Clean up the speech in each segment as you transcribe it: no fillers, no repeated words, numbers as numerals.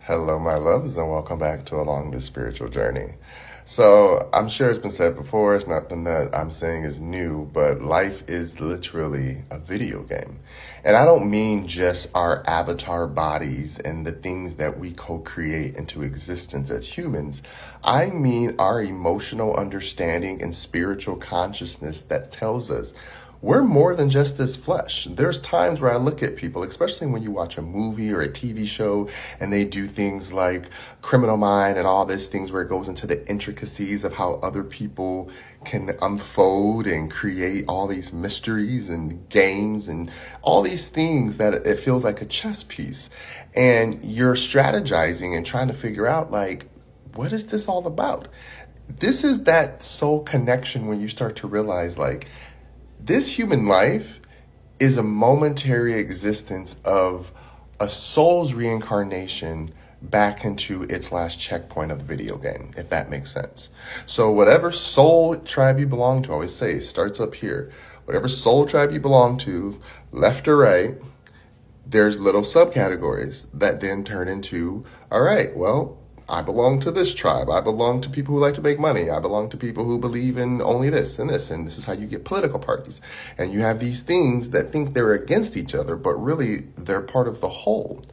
Hello, my loves, and welcome back to Along This Spiritual Journey. So, I'm sure it's been said before, it's nothing that I'm saying is new, but life is literally a video game. And I don't mean just our avatar bodies and the things that we co create into existence as humans. I mean our emotional understanding and spiritual consciousness that tells us we're more than just this flesh. There's times where I look at people, especially when you watch a movie or a TV show and they do things like Criminal Mind and all these things where it goes into the intricacies of how other people can unfold and create all these mysteries and games and all these things that it feels like a chess piece. And you're strategizing and trying to figure out, like, what is this all about? This is that soul connection when you start to realize, like, this human life is a momentary existence of a soul's reincarnation back into its last checkpoint of the video game, if that makes sense. So whatever soul tribe you belong to, I always say, it starts up here. Whatever soul tribe you belong to, left or right, there's little subcategories that then turn into, all right, well, I belong to this tribe. I belong to people who like to make money. I belong to people who believe in only this and this. And this is how you get political parties. And you have these things that think they're against each other, but really they're part of the whole.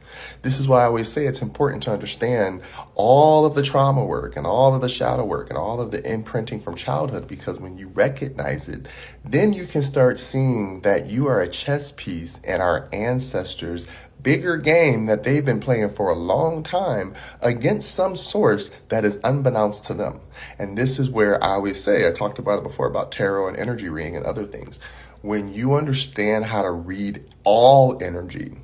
This is why I always say it's important to understand all of the trauma work and all of the shadow work and all of the imprinting from childhood, because when you recognize it, then you can start seeing that you are a chess piece and our ancestors' bigger game that they've been playing for a long time against some source that is unbeknownst to them. And this is where I always say, I talked about it before about tarot and energy reading and other things. When you understand how to read all energy,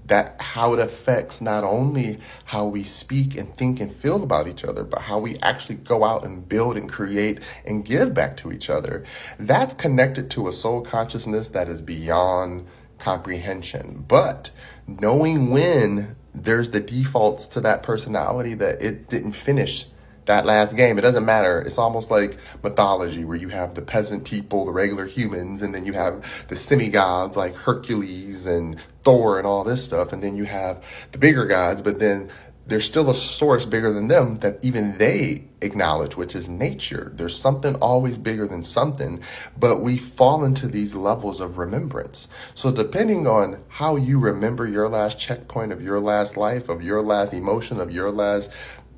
that how it affects not only how we speak and think and feel about each other, but how we actually go out and build and create and give back to each other, that's connected to a soul consciousness that is beyond comprehension. But knowing when there's the defaults to that personality that it didn't finish that last game, it doesn't matter. It's almost like mythology where you have the peasant people, the regular humans, and then you have the semi-gods like Hercules and Thor and all this stuff, and then you have the bigger gods, but then there's still a source bigger than them that even they acknowledge, which is nature. There's something always bigger than something, but we fall into these levels of remembrance. So depending on how you remember your last checkpoint of your last life, of your last emotion, of your last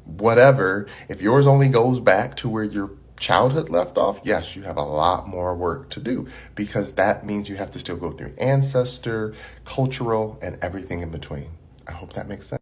whatever, if yours only goes back to where your childhood left off, yes, you have a lot more work to do, because that means you have to still go through ancestor, cultural, and everything in between. I hope that makes sense.